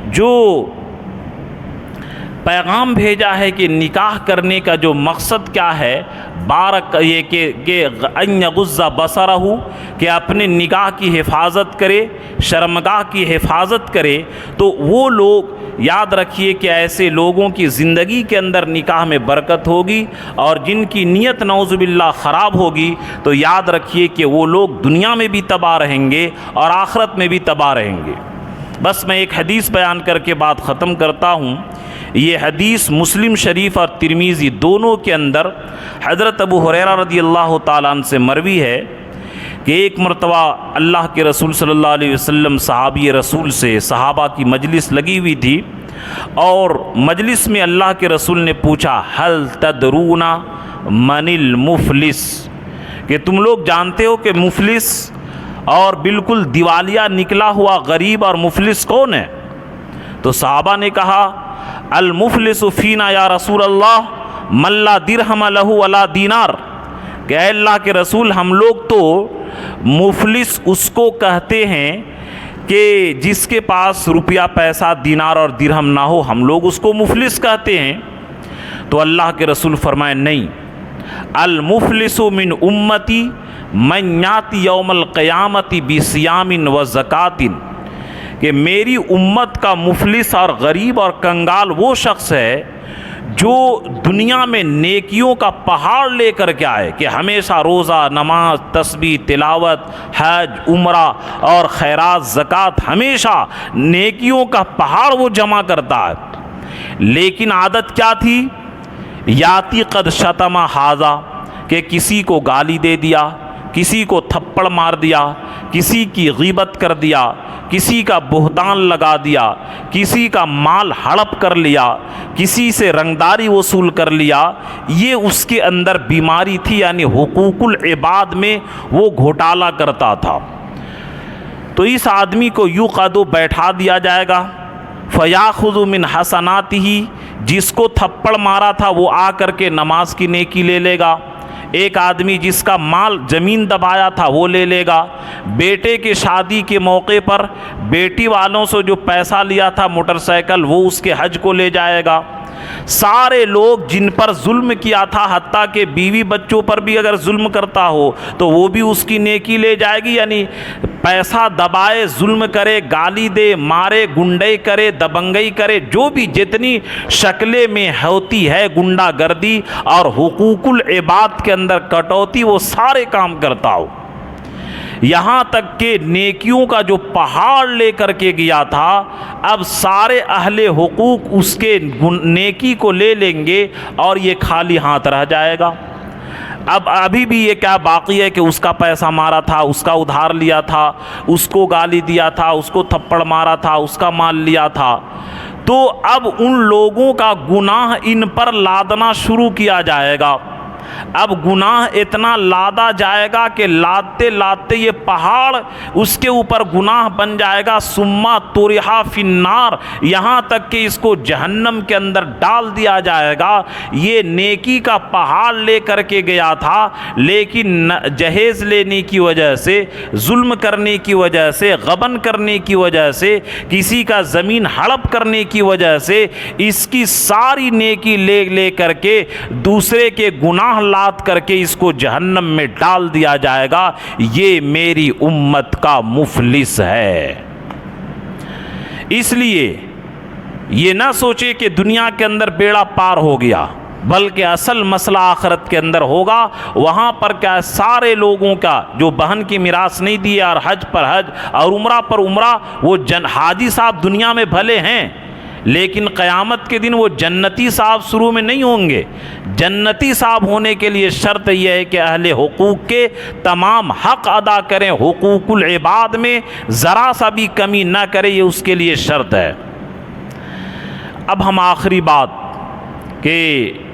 جو پیغام بھیجا ہے کہ نکاح کرنے کا جو مقصد کیا ہے، بارک یہ کہ ان یغض بصرہ، کہ اپنے نگاہ کی حفاظت کرے، شرمگاہ کی حفاظت کرے، تو وہ لوگ یاد رکھیے کہ ایسے لوگوں کی زندگی کے اندر نکاح میں برکت ہوگی، اور جن کی نیت نعوذ باللہ خراب ہوگی تو یاد رکھیے کہ وہ لوگ دنیا میں بھی تباہ رہیں گے اور آخرت میں بھی تباہ رہیں گے۔ بس میں ایک حدیث بیان کر کے بات ختم کرتا ہوں۔ یہ حدیث مسلم شریف اور ترمذی دونوں کے اندر حضرت ابو ہریرہ رضی اللہ تعالیٰ عنہ سے مروی ہے کہ ایک مرتبہ اللہ کے رسول صلی اللہ علیہ وسلم صحابی رسول سے، صحابہ کی مجلس لگی ہوئی تھی، اور مجلس میں اللہ کے رسول نے پوچھا ہل تدرون من المفلس، کہ تم لوگ جانتے ہو کہ مفلس اور بالکل دیوالیہ نکلا ہوا غریب اور مفلس کون ہے؟ تو صحابہ نے کہا المفلس فینا یا رسول اللہ من لا درہم لہ ولا دینار، کہ اے اللہ کے رسول ہم لوگ تو مفلس اس کو کہتے ہیں کہ جس کے پاس روپیہ پیسہ دینار اور درہم نہ ہو، ہم لوگ اس کو مفلس کہتے ہیں۔ تو اللہ کے رسول فرمائے نہیں، المفلس من امتی من یاتی یوم القیامت بصیام و زکوٰۃ، کہ میری امت کا مفلس اور غریب اور کنگال وہ شخص ہے جو دنیا میں نیکیوں کا پہاڑ لے کر کے آئے، کہ ہمیشہ روزہ، نماز، تسبیح، تلاوت، حج، عمرہ اور خیرات، زکوٰۃ، ہمیشہ نیکیوں کا پہاڑ وہ جمع کرتا ہے، لیکن عادت کیا تھی؟ یاتی قد شتم ھذا، کہ کسی کو گالی دے دیا، کسی کو تھپڑ مار دیا، کسی کی غیبت کر دیا، کسی کا بہتان لگا دیا، کسی کا مال ہڑپ کر لیا، کسی سے رنگداری وصول کر لیا۔ یہ اس کے اندر بیماری تھی، یعنی حقوق العباد میں وہ گھوٹالہ کرتا تھا۔ تو اس آدمی کو یوقظ بیٹھا دیا جائے گا، فیاخذ من حسناتہ، جس کو تھپڑ مارا تھا وہ آ کر کے نماز کی نیکی لے لے گا، ایک آدمی جس کا مال زمین دبایا تھا وہ لے لے گا، بیٹے کے شادی کے موقع پر بیٹی والوں سے جو پیسہ لیا تھا موٹر سائیکل، وہ اس کے حج کو لے جائے گا۔ سارے لوگ جن پر ظلم کیا تھا، حتیٰ کہ بیوی بچوں پر بھی اگر ظلم کرتا ہو تو وہ بھی اس کی نیکی لے جائے گی، یعنی پیسہ دبائے، ظلم کرے، گالی دے، مارے، گنڈے کرے، دبنگئی کرے، جو بھی جتنی شکلیں میں ہوتی ہے گنڈا گردی اور حقوق العباد کے اندر کٹوتی، وہ سارے کام کرتا ہو، یہاں تک کہ نیکیوں کا جو پہاڑ لے کر کے گیا تھا، اب سارے اہل حقوق اس کے نیکی کو لے لیں گے اور یہ خالی ہاتھ رہ جائے گا۔ اب ابھی بھی یہ کیا باقی ہے کہ اس کا پیسہ مارا تھا، اس کا ادھار لیا تھا، اس کو گالی دیا تھا، اس کو تھپڑ مارا تھا، اس کا مال لیا تھا۔ تو اب ان لوگوں کا گناہ ان پر لادنا شروع کیا جائے گا۔ اب گناہ اتنا لادا جائے گا کہ لادتے لادتے یہ پہاڑ اس کے اوپر گناہ بن جائے گا، ثم طرح فی النار، یہاں تک کہ اس کو جہنم کے اندر ڈال دیا جائے گا۔ یہ نیکی کا پہاڑ لے کر کے گیا تھا، لیکن جہیز لینے کی وجہ سے، ظلم کرنے کی وجہ سے، غبن کرنے کی وجہ سے، کسی کا زمین ہڑپ کرنے کی وجہ سے اس کی ساری نیکی لے لے کر کے دوسرے کے گناہ لاد کر کے اس کو جہنم میں ڈال دیا جائے گا۔ یہ میری امت کا مفلس ہے۔ اس لیے یہ نہ سوچے کہ دنیا کے اندر بیڑا پار ہو گیا، بلکہ اصل مسئلہ آخرت کے اندر ہوگا. وہاں پر کیا سارے لوگوں کا جو بہن کی میراث نہیں دی اور حج پر حج اور عمرہ پر عمرہ، وہ حاجی صاحب دنیا میں بھلے ہیں لیکن قیامت کے دن وہ جنتی صاحب شروع میں نہیں ہوں گے. جنتی صاحب ہونے کے لیے شرط یہ ہے کہ اہل حقوق کے تمام حق ادا کریں، حقوق العباد میں ذرا سا بھی کمی نہ کریں، یہ اس کے لیے شرط ہے. اب ہم آخری بات کہ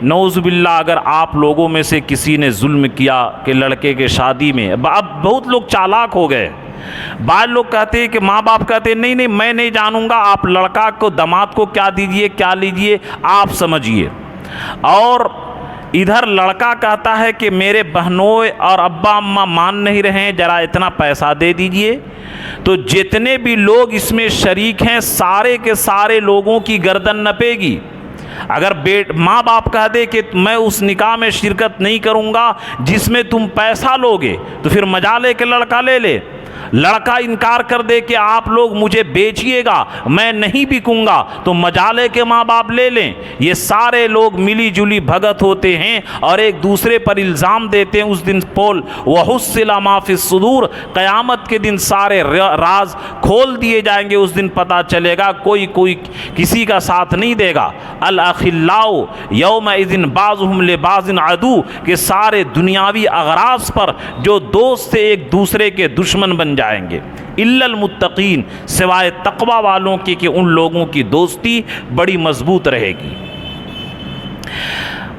نعوذ باللہ اگر آپ لوگوں میں سے کسی نے ظلم کیا کہ لڑکے کے شادی میں، اب بہت لوگ چالاک ہو گئے. بعض لوگ کہتے ہیں کہ ماں باپ کہتے ہیں نہیں میں نہیں جانوں گا، آپ لڑکا کو داماد کو کیا دیجئے کیا لیجئے آپ سمجھیے. اور ادھر لڑکا کہتا ہے کہ میرے بہنوئی اور ابا اماں مان نہیں رہے ہیں، ذرا اتنا پیسہ دے دیجئے. تو جتنے بھی لوگ اس میں شریک ہیں سارے کے سارے لوگوں کی گردن نپے گی. اگر ماں باپ کہہ دے کہ میں اس نکاح میں شرکت نہیں کروں گا جس میں تم پیسہ لوگے، تو پھر مجالے کے لڑکا لے لے. لڑکا انکار کر دے کہ آپ لوگ مجھے بیچیے گا میں نہیں بکوں گا، تو مجالے کے ماں باپ لے لیں. یہ سارے لوگ ملی جلی بھگت ہوتے ہیں اور ایک دوسرے پر الزام دیتے ہیں. اس دن پول وحصل ما فی الصدور، قیامت کے دن سارے راز کھول دیے جائیں گے. اس دن پتہ چلے گا کوئی کسی کا ساتھ نہیں دے گا. الاخلاء یومئذ بعضهم لبعض عدو، کہ سارے دنیاوی اغراض پر جو دوست تھے ایک دوسرے کے دشمن بن جائیں گے. الا المتقین، سوائے تقوی والوں کی کہ ان لوگوں کی دوستی بڑی مضبوط رہے گی.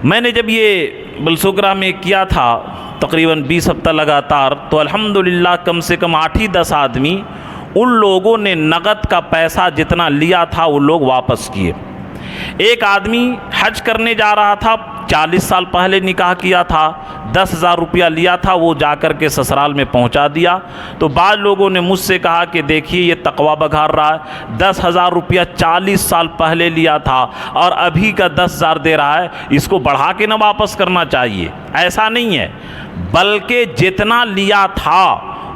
میں نے جب یہ بلسوگرہ میں کیا تھا تقریباً 20 ہفتہ لگاتار، تو الحمدللہ کم سے کم 8 ہی 10 آدمی ان لوگوں نے نقد کا پیسہ جتنا لیا تھا وہ لوگ واپس کیے. ایک آدمی حج کرنے جا رہا تھا، 40 سال پہلے نکاح کیا تھا، 10,000 روپیہ لیا تھا، وہ جا کر کے سسرال میں پہنچا دیا. تو بعض لوگوں نے مجھ سے کہا کہ دیکھیے یہ تقوی بگھار رہا ہے، 10,000 روپیہ 40 سال پہلے لیا تھا اور ابھی کا 10,000 دے رہا ہے، اس کو بڑھا کے نہ واپس کرنا چاہیے. ایسا نہیں ہے، بلکہ جتنا لیا تھا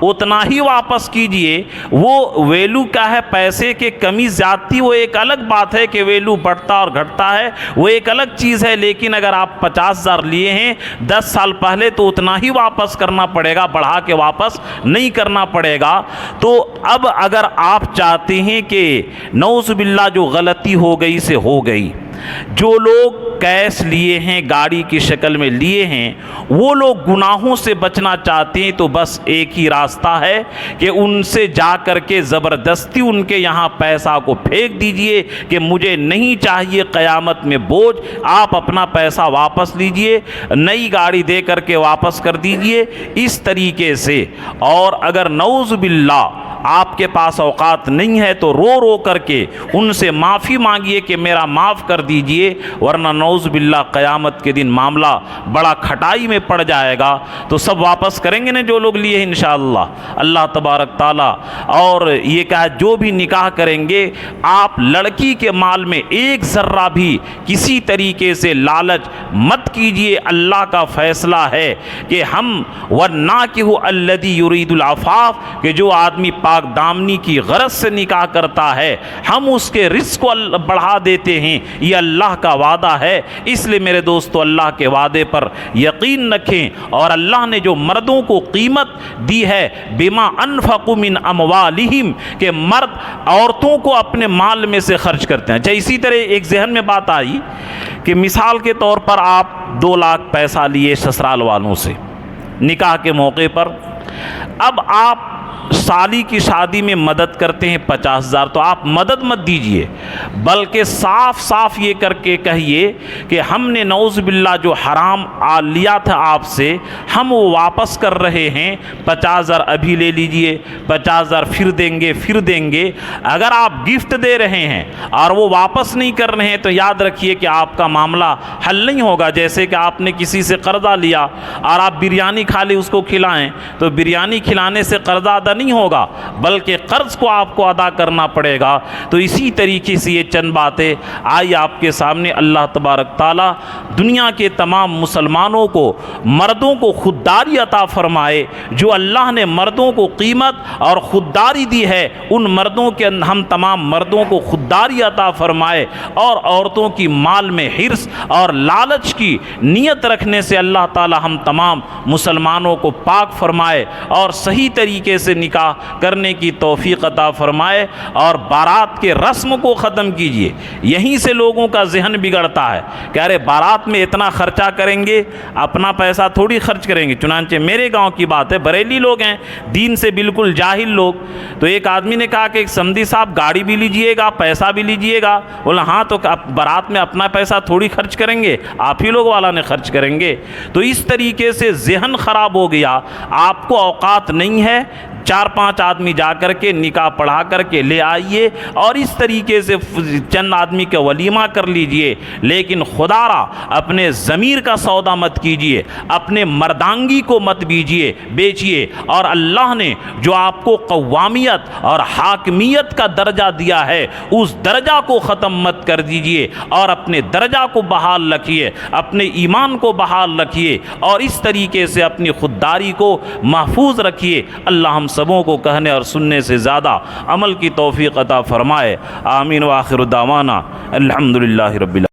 اتنا ہی واپس کیجئے. وہ ویلو کیا ہے، پیسے کے کمی زیادتی وہ ایک الگ بات ہے کہ ویلو بڑھتا اور گھٹتا ہے، وہ ایک الگ چیز ہے. لیکن اگر آپ 50,000 لیے ہیں 10 سال پہلے تو اتنا ہی واپس کرنا پڑے گا، بڑھا کے واپس نہیں کرنا پڑے گا. تو اب اگر آپ چاہتے ہیں کہ نعوذ باللہ جو غلطی ہو گئی سے ہو گئی، جو لوگ کیش لیے ہیں گاڑی کی شکل میں لیے ہیں وہ لوگ گناہوں سے بچنا چاہتے ہیں، تو بس ایک ہی راستہ ہے کہ ان سے جا کر کے زبردستی ان کے یہاں پیسہ کو پھینک دیجئے کہ مجھے نہیں چاہیے قیامت میں بوجھ، آپ اپنا پیسہ واپس لیجئے، نئی گاڑی دے کر کے واپس کر دیجئے اس طریقے سے. اور اگر نعوذ باللہ آپ کے پاس اوقات نہیں ہے تو رو رو کر کے ان سے معافی مانگیے کہ میرا معاف کر دیجئے، ورنہ نعوذ باللہ قیامت کے دن معاملہ بڑا کھٹائی میں پڑ جائے گا. تو سب واپس کریں گے نا جو لوگ لیے ہیں انشاءاللہ اللہ تبارک تعالی. اور یہ کہا جو بھی نکاح کریں گے آپ لڑکی کے مال میں ایک ذرہ بھی کسی طریقے سے لالچ مت کیجئے. اللہ کا فیصلہ ہے کہ ہم وَالنَّاكِحُ الَّذِي يُرِيدُ الْعَفَافَ، کہ جو آدمی پاک دامنی کی غرض سے نکاح کرتا ہے ہم اس کے رزق کو بڑھا دیتے ہیں. یہ اللہ کا وعدہ ہے. اس لیے میرے دوستو اللہ کے وعدے پر یقین رکھیں. اور اللہ نے جو مردوں کو قیمت دی ہے بما انفقوا من اموالہم، کہ مرد عورتوں کو اپنے مال میں سے خرچ کرتے ہیں. اچھا اسی طرح ایک ذہن میں بات آئی کہ مثال کے طور پر آپ 2 لاکھ پیسہ لیے سسرال والوں سے نکاح کے موقع پر، اب آپ سالی کی شادی میں مدد کرتے ہیں 50,000، تو آپ مدد مت دیجئے بلکہ صاف صاف یہ کر کے کہیے کہ ہم نے نعوذ باللہ جو حرام لیا تھا آپ سے ہم وہ واپس کر رہے ہیں، 50,000 ابھی لے لیجئے، 50,000 پھر دیں گے. اگر آپ گفٹ دے رہے ہیں اور وہ واپس نہیں کر رہے ہیں تو یاد رکھیے کہ آپ کا معاملہ حل نہیں ہوگا. جیسے کہ آپ نے کسی سے قرضہ لیا اور آپ بریانی کھا لی اس کو کھلائیں، تو بریانی کھلانے سے قرضہ ادا فائدہ نہیں ہوگا بلکہ قرض کو آپ کو ادا کرنا پڑے گا۔ تو اسی طریقے سے یہ چند باتیں آئی آپ کے سامنے۔ اللہ تبارک تعالیٰ دنیا کے تمام مسلمانوں کو، مردوں کو خودداری عطا فرمائے۔ جو اللہ نے مردوں کو قیمت اور خودداری دی ہے، ان مردوں کے ہم تمام مردوں کو خودداری عطا فرمائے، اور عورتوں کی مال میں حرص اور لالچ کی نیت رکھنے سے اللہ تعالی ہم تمام مسلمانوں کو پاک فرمائے اور صحیح طریقے سے نکاح کرنے کی توفیق عطا فرمائے، اور بارات کے رسم کو ختم کیجئے۔ یہیں سے لوگوں کا ذہن بگڑتا ہے کہ ارے بارات میں اتنا خرچہ کریں گے، اپنا پیسہ تھوڑی خرچ کریں گے۔ چنانچہ میرے گاؤں کی بات ہے، بریلی لوگ ہیں، دین سے بالکل جاہل لوگ، تو ایک آدمی نے کہا کہ سمدھی صاحب گاڑی بھی لیجئے گا، پیسہ بھی لیجئے گا۔ بولا ہاں، تو بارات میں اپنا پیسہ تھوڑی خرچ کریں گے، آپ ہی لوگ والا نے خرچ کریں گے۔ تو اس طریقے سے ذہن خراب ہو گیا۔ آپ کو اوقات نہیں ہے، 4-5 آدمی جا کر کے نکاح پڑھا کر کے لے آئیے اور اس طریقے سے چند آدمی کا ولیمہ کر لیجئے، لیکن خدا را اپنے ضمیر کا سودا مت کیجئے، اپنے مردانگی کو مت بیچئے، اور اللہ نے جو آپ کو قوامیت اور حاکمیت کا درجہ دیا ہے، اس درجہ کو ختم مت کر دیجئے، اور اپنے درجہ کو بحال رکھیے، اپنے ایمان کو بحال رکھیے، اور اس طریقے سے اپنی خودداری کو محفوظ رکھیے۔ اللہ ہم سبوں کو کہنے اور سننے سے زیادہ عمل کی توفیق عطا فرمائے۔ آمین۔ وآخر دعوانا الحمدللہ رب العالمین۔